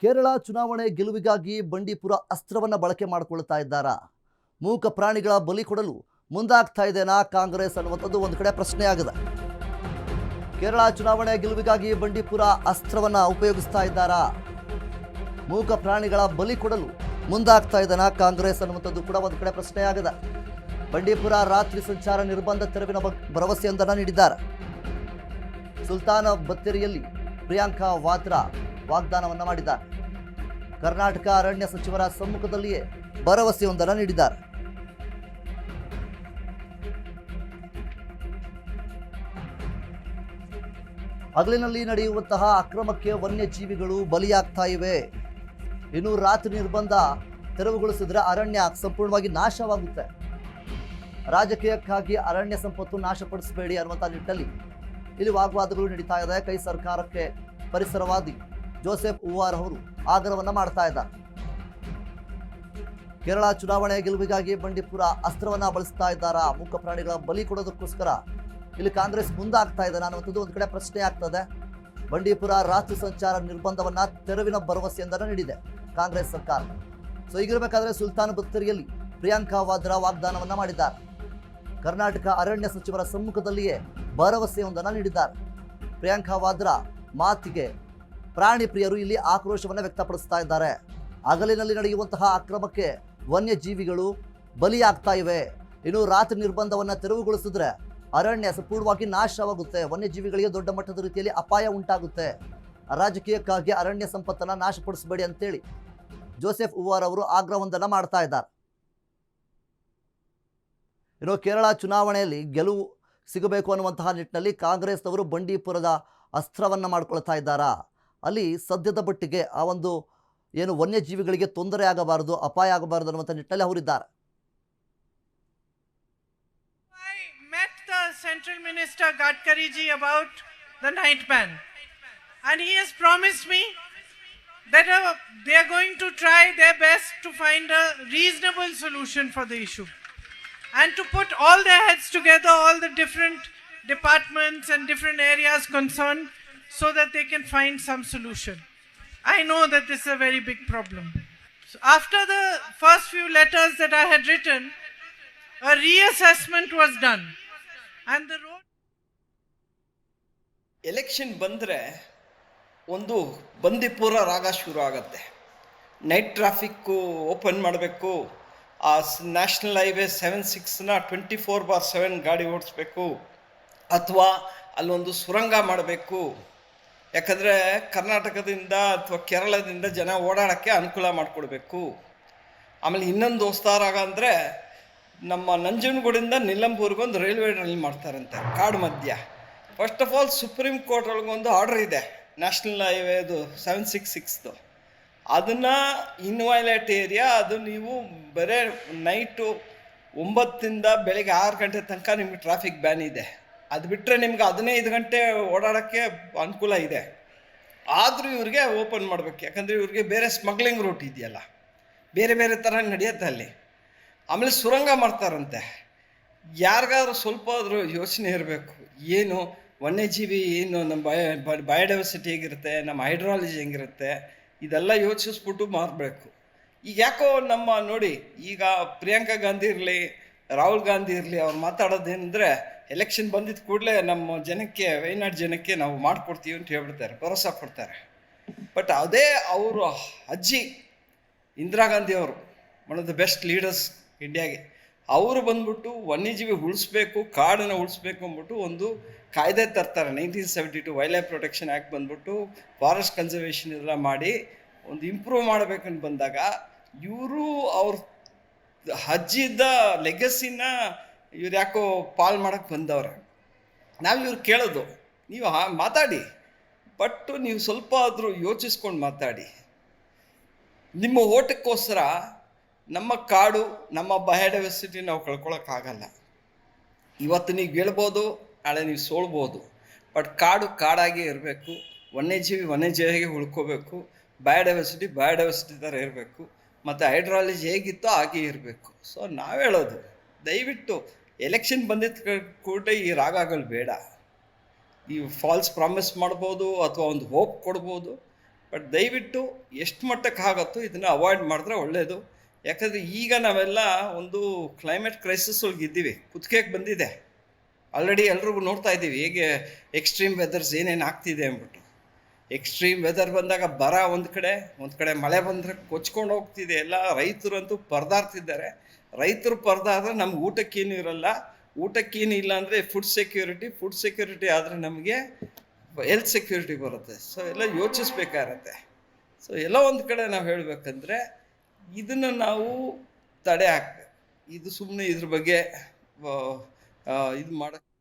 ಕೇರಳ ಚುನಾವಣೆ ಗೆಲುವಿಗಾಗಿ ಬಂಡೀಪುರ ಅಸ್ತ್ರವನ್ನ ಬಳಕೆ ಮಾಡಿಕೊಳ್ಳುತ್ತಾ ಇದ್ದಾರಾ? ಮೂಕ ಪ್ರಾಣಿಗಳ ಬಲಿ ಕೊಡಲು ಮುಂದಾಗ್ತಾ ಇದೆನಾ ಕಾಂಗ್ರೆಸ್ ಅನ್ನುವಂಥದ್ದು ಒಂದು ಕಡೆ ಪ್ರಶ್ನೆ ಆಗಿದೆ. ಕೇರಳ ಚುನಾವಣೆ ಗೆಲುವಿಗಾಗಿ ಬಂಡೀಪುರ ಅಸ್ತ್ರವನ್ನ ಉಪಯೋಗಿಸ್ತಾ ಇದ್ದಾರಾ? ಮೂಕ ಪ್ರಾಣಿಗಳ ಬಲಿ ಕೊಡಲು ಮುಂದಾಗ್ತಾ ಇದೆನಾ ಕಾಂಗ್ರೆಸ್ ಅನ್ನುವಂಥದ್ದು ಕೂಡ ಒಂದು ಕಡೆ ಪ್ರಶ್ನೆ ಆಗಿದೆ. ಬಂಡೀಪುರ ರಾತ್ರಿ ಸಂಚಾರ ನಿರ್ಬಂಧ ತೆರವಿನ ಭರವಸೆಯೊಂದನ್ನು ನೀಡಿದ್ದಾರೆ. ಸುಲ್ತಾನ ಬತ್ತೇರಿಯಲ್ಲಿ ಪ್ರಿಯಾಂಕಾ ವಾದ್ರಾ ವಾಗ್ದಾನವನ್ನ ಮಾಡಿದ್ದಾರೆ. ಕರ್ನಾಟಕ ಅರಣ್ಯ ಸಚಿವರ ಸಮ್ಮುಖದಲ್ಲಿಯೇ ಭರವಸೆಯೊಂದನ್ನು ನೀಡಿದ್ದಾರೆ. ಹಗಲಿನಲ್ಲಿ ನಡೆಯುವಂತಹ ಅಕ್ರಮಕ್ಕೆ ವನ್ಯಜೀವಿಗಳು ಬಲಿಯಾಗ್ತಾ ಇವೆ. ಇನ್ನು ರಾತ್ರಿ ನಿರ್ಬಂಧ ತೆರವುಗೊಳಿಸಿದ್ರೆ ಅರಣ್ಯ ಸಂಪೂರ್ಣವಾಗಿ ನಾಶವಾಗುತ್ತೆ. ರಾಜಕೀಯಕ್ಕಾಗಿ ಅರಣ್ಯ ಸಂಪತ್ತು ನಾಶಪಡಿಸಬೇಡಿ ಅನ್ನುವಂಥ ನಿಟ್ಟಿನಲ್ಲಿ ಇಲ್ಲಿ ವಾಗ್ವಾದಗಳು ನಡೀತಾ ಇದೆ. ಕೈ ಸರ್ಕಾರಕ್ಕೆ ಪರಿಸರವಾದಿ ಜೋಸೆಫ್ ಉವಾರ್ ಅವರು ಆಗ್ರಹವನ್ನ ಮಾಡ್ತಾ ಇದ್ದಾರೆ. ಕೇರಳ ಚುನಾವಣೆ ಗೆಲುವಿಗಾಗಿ ಬಂಡೀಪುರ ಅಸ್ತ್ರವನ್ನ ಬಳಸ್ತಾ ಇದ್ದಾರಾ? ಮೂಕ ಪ್ರಾಣಿಗಳ ಬಲಿ ಕೊಡೋದಕ್ಕೋಸ್ಕರ ಇಲ್ಲಿ ಕಾಂಗ್ರೆಸ್ ಮುಂದಾಗ್ತಾ ಇದೆ ಅನ್ನುವಂಥದ್ದು ಒಂದು ಕಡೆ ಪ್ರಶ್ನೆ ಆಗ್ತದೆ. ಬಂಡೀಪುರ ರಾತ್ರಿ ಸಂಚಾರ ನಿರ್ಬಂಧವನ್ನ ತೆರವಿನ ಭರವಸೆಯೊಂದನ್ನು ನೀಡಿದೆ ಕಾಂಗ್ರೆಸ್ ಸರ್ಕಾರ. ಸೊ ಹೀಗಿರಬೇಕಾದ್ರೆ ಸುಲ್ತಾನ ಬತ್ತೇರಿಯಲ್ಲಿ ಪ್ರಿಯಾಂಕಾ ವಾದ್ರಾ ವಾಗ್ದಾನವನ್ನ ಮಾಡಿದ್ದಾರೆ. ಕರ್ನಾಟಕ ಅರಣ್ಯ ಸಚಿವರ ಸಮ್ಮುಖದಲ್ಲಿಯೇ ಭರವಸೆಯೊಂದನ್ನು ನೀಡಿದ್ದಾರೆ. ಪ್ರಿಯಾಂಕಾ ವಾದ್ರಾ ಮಾತಿಗೆ ಪ್ರಾಣಿ ಪ್ರಿಯರು ಇಲ್ಲಿ ಆಕ್ರೋಶವನ್ನು ವ್ಯಕ್ತಪಡಿಸ್ತಾ ಇದ್ದಾರೆ. ಹಗಲಿನಲ್ಲಿ ನಡೆಯುವಂತಹ ಅಕ್ರಮಕ್ಕೆ ವನ್ಯಜೀವಿಗಳು ಬಲಿಯಾಗ್ತಾ ಇವೆ. ಇನ್ನು ರಾತ್ರಿ ನಿರ್ಬಂಧವನ್ನು ತೆರವುಗೊಳಿಸಿದ್ರೆ ಅರಣ್ಯ ಸಂಪೂರ್ಣವಾಗಿ ನಾಶವಾಗುತ್ತೆ. ವನ್ಯಜೀವಿಗಳಿಗೆ ದೊಡ್ಡ ಮಟ್ಟದ ರೀತಿಯಲ್ಲಿ ಅಪಾಯ ಉಂಟಾಗುತ್ತೆ. ರಾಜಕೀಯಕ್ಕಾಗಿ ಅರಣ್ಯ ಸಂಪತ್ತನ್ನು ನಾಶಪಡಿಸಬೇಡಿ ಅಂತೇಳಿ ಜೋಸೆಫ್ ಉವಾರ್ ಅವರು ಆಗ್ರಹವೊಂದನ್ನು ಮಾಡ್ತಾ ಇದ್ದಾರೆ. ಇನ್ನು ಕೇರಳ ಚುನಾವಣೆಯಲ್ಲಿ ಗೆಲುವು ಸಿಗಬೇಕು ಅನ್ನುವಂತಹ ನಿಟ್ಟಿನಲ್ಲಿ ಕಾಂಗ್ರೆಸ್ನವರು ಬಂಡೀಪುರದ ಅಸ್ತ್ರವನ್ನು ಮಾಡ್ಕೊಳ್ತಾ ಇದ್ದಾರಾ? ಅಲ್ಲಿ ಸದ್ಯದ ಮಟ್ಟಿಗೆ ಆ ಒಂದು ಏನು ವನ್ಯಜೀವಿಗಳಿಗೆ ತೊಂದರೆ ಆಗಬಾರದು, ಅಪಾಯ ಆಗಬಾರದು ಅನ್ನುವಂಥ ನಿಟ್ಟಿನಲ್ಲಿ ಅವರಿದ್ದಾರೆ. Central Minister Gadkari ji about the night ban, and he has promised me that they are going to try their best to find a reasonable solution for the issue and to put all their heads together, all the different departments and different areas concerned, so that they can find some solution. I know that this is a very big problem. So after the first few letters that I had written, a reassessment was done. And the road election ಬಂದರೆ ಒಂದು ಬಂಡೀಪುರ ರಾಗ ಶುರು ಆಗುತ್ತೆ. Night traffic open ಮಾಡಬೇಕು, ಆ national highway 76ನ 24/7 ಗಾಡಿ ಓಡಿಸ್ಬೇಕು, ಅಥವಾ ಅಲ್ಲೊಂದು ಸುರಂಗ ಮಾಡಬೇಕು. ಯಾಕಂದರೆ ಕರ್ನಾಟಕದಿಂದ ಅಥವಾ ಕೇರಳದಿಂದ ಜನ ಓಡಾಡೋಕ್ಕೆ ಅನುಕೂಲ ಮಾಡಿಕೊಡ್ಬೇಕು. ಆಮೇಲೆ ಇನ್ನೊಂದು ಹೊಸ್ತಾರಾಗ ಅಂದರೆ ನಮ್ಮ ನಂಜನಗೂಡಿಂದ ನಿಲಂಬೂರ್ಗೊಂದು ರೈಲ್ವೆ ರೈಲ್ ಮಾಡ್ತಾರಂತೆ ಕಾಡು ಮಧ್ಯ. First of all supreme court ಒಳಗೊಂದು ಆರ್ಡರ್ ಇದೆ ನ್ಯಾಷನಲ್ ಹೈವೇದು 766, ಅದನ್ನು ಇನ್ವೈಲೇಟ್ ಏರಿಯಾ, ಅದು ನೀವು ಬರೀ ನೈಟು 9ರಿಂದ ಬೆಳಗ್ಗೆ 6 ಗಂಟೆ ತನಕ ನಿಮ್ಗೆ ಟ್ರಾಫಿಕ್ ಬ್ಯಾನ್ ಇದೆ. ಅದು ಬಿಟ್ಟರೆ ನಿಮ್ಗೆ 15 ಗಂಟೆ ಓಡಾಡೋಕ್ಕೆ ಅನುಕೂಲ ಇದೆ. ಆದರೂ ಇವ್ರಿಗೆ ಓಪನ್ ಮಾಡಬೇಕು, ಯಾಕಂದರೆ ಇವ್ರಿಗೆ ಬೇರೆ ಸ್ಮಗ್ಲಿಂಗ್ ರೂಟ್ ಇದೆಯಲ್ಲ, ಬೇರೆ ಬೇರೆ ಥರ ನಡೆಯುತ್ತೆ ಅಲ್ಲಿ. ಆಮೇಲೆ ಸುರಂಗ ಮಾಡ್ತಾರಂತೆ. ಯಾರಿಗಾದ್ರೂ ಸ್ವಲ್ಪ ಆದರೂ ಯೋಚನೆ ಇರಬೇಕು, ಏನು ವನ್ಯಜೀವಿ, ಏನು ನಮ್ಮ ಬಯೋಡೈವರ್ಸಿಟಿ ಹೇಗಿರುತ್ತೆ, ನಮ್ಮ ಹೈಡ್ರಾಲಜಿ ಹೆಂಗಿರುತ್ತೆ, ಇದೆಲ್ಲ ಯೋಚಿಸ್ಬಿಟ್ಟು ಮಾಡಬೇಕು. ಈಗ ಯಾಕೋ ನಮ್ಮ ನೋಡಿ, ಈಗ ಪ್ರಿಯಾಂಕಾ ಗಾಂಧಿ ಇರಲಿ, ರಾಹುಲ್ ಗಾಂಧಿ ಇರಲಿ, ಅವ್ರು ಮಾತಾಡೋದೇನೆಂದರೆ ಎಲೆಕ್ಷನ್ ಬಂದಿದ್ದ ಕೂಡಲೇ ನಮ್ಮ ಜನಕ್ಕೆ, ವಯನಾಡು ಜನಕ್ಕೆ ನಾವು ಮಾಡಿಕೊಡ್ತೀವಿ ಅಂತ ಹೇಳ್ಬಿಡ್ತಾರೆ, ಭರೋಸಾ ಕೊಡ್ತಾರೆ. ಬಟ್ ಅದೇ ಅವರು ಅಜ್ಜಿ ಇಂದಿರಾ ಗಾಂಧಿ ಅವರು, one of the best leaders ಇಂಡಿಯಾಗೆ, ಅವರು ಬಂದ್ಬಿಟ್ಟು ವನ್ಯಜೀವಿ ಉಳಿಸ್ಬೇಕು, ಕಾಡನ್ನು ಉಳಿಸ್ಬೇಕು ಅಂದ್ಬಿಟ್ಟು ಒಂದು ಕಾಯ್ದೆ ತರ್ತಾರೆ. 1972 ವೈಲ್ಡ್ ಲೈಫ್ ಪ್ರೊಟೆಕ್ಷನ್ ಆ್ಯಕ್ಟ್ ಬಂದ್ಬಿಟ್ಟು ಫಾರೆಸ್ಟ್ ಕನ್ಸರ್ವೇಷನ್ ಎಲ್ಲ ಮಾಡಿ ಒಂದು ಇಂಪ್ರೂವ್ ಮಾಡಬೇಕಂತ ಬಂದಾಗ ಇವರು ಅವ್ರ ಅಜ್ಜಿದ್ದ ಲೆಗಸಿನ ಇವ್ರು ಯಾಕೋ ಪಾಲ್ ಮಾಡೋಕ್ಕೆ ಬಂದವ್ರೆ. ನಾವು ಇವ್ರು ಕೇಳೋದು, ನೀವು ಮಾತಾಡಿ, ಬಟ್ ನೀವು ಸ್ವಲ್ಪ ಆದರೂ ಯೋಚಿಸ್ಕೊಂಡು ಮಾತಾಡಿ. ನಿಮ್ಮ ಓಟಕ್ಕೋಸ್ಕರ ನಮ್ಮ ಕಾಡು, ನಮ್ಮ ಬಯೋಡೈವರ್ಸಿಟಿ ನಾವು ಕಳ್ಕೊಳಕ್ಕಾಗಲ್ಲ. ಇವತ್ತು ನೀವು ಗೆಲ್ಬೋದು, ನಾಳೆ ನೀವು ಸೋಲ್ಬೋದು, ಬಟ್ ಕಾಡು ಕಾಡಾಗೇ ಇರಬೇಕು, ವನ್ಯಜೀವಿಗೆ ಉಳ್ಕೋಬೇಕು, ಬಯೋಡೈವರ್ಸಿಟಿ ಥರ ಇರಬೇಕು, ಮತ್ತು ಹೈಡ್ರಾಲಜಿ ಹೇಗಿತ್ತೋ ಹಾಗೇ ಇರಬೇಕು. ಸೊ ನಾವು ಹೇಳೋದು, ದಯವಿಟ್ಟು ಎಲೆಕ್ಷನ್ ಬಂದಿದ್ದ ಕೂಡ ಈ ರಾಗಗಳು ಬೇಡ. ನೀವು ಫಾಲ್ಸ್ ಪ್ರಾಮಿಸ್ ಮಾಡ್ಬೋದು ಅಥವಾ ಒಂದು ಹೋಪ್ ಕೊಡ್ಬೋದು, ಬಟ್ ದಯವಿಟ್ಟು ಎಷ್ಟು ಮಟ್ಟಕ್ಕೆ ಆಗುತ್ತೋ ಇದನ್ನು ಅವಾಯ್ಡ್ ಮಾಡಿದ್ರೆ ಒಳ್ಳೆಯದು. ಯಾಕಂದರೆ ಈಗ ನಾವೆಲ್ಲ ಒಂದು ಕ್ಲೈಮೇಟ್ ಕ್ರೈಸಿಸ್ ಒಳಗೆ ಇದ್ದೀವಿ, ಕುತ್ತಿಗೆಗೆ ಬಂದಿದೆ. ಆಲ್ರೆಡಿ ಎಲ್ರಿಗೂ ನೋಡ್ತಾ ಇದ್ದೀವಿ ಹೇಗೆ ಎಕ್ಸ್ಟ್ರೀಮ್ ವೆದರ್ಸ್ ಏನೇನು ಆಗ್ತಿದೆ ಅಂದ್ಬಿಟ್ಟು. ಎಕ್ಸ್ಟ್ರೀಮ್ ವೆದರ್ ಬಂದಾಗ ಬರ ಒಂದು ಕಡೆ ಮಳೆ ಬಂದರೆ ಕೊಚ್ಕೊಂಡು ಹೋಗ್ತಿದೆ. ಎಲ್ಲ ರೈತರಂತೂ ಪರದಾಡ್ತಿದ್ದಾರೆ. ರೈತರು ಪರದಾದ್ರೆ ನಮ್ಗೆ ಊಟಕ್ಕೇನು ಇರಲ್ಲ, ಊಟಕ್ಕೇನು ಇಲ್ಲ ಅಂದರೆ ಫುಡ್ ಸೆಕ್ಯೂರಿಟಿ ಆದರೆ ನಮಗೆ ಹೆಲ್ತ್ ಸೆಕ್ಯೂರಿಟಿ ಬರುತ್ತೆ. ಸೊ ಎಲ್ಲ ಯೋಚಿಸ್ಬೇಕಾಗತ್ತೆ. ಸೊ ಎಲ್ಲ ಒಂದು ಕಡೆ ನಾವು ಹೇಳಬೇಕಂದ್ರೆ ಇದನ್ನು ನಾವು ತಡೆ ಹಾಕ್ಬೇಕು. ಇದು ಸುಮ್ಮನೆ ಇದ್ರ ಬಗ್ಗೆ ಇದು ಮಾಡೋಕ್ಕೆ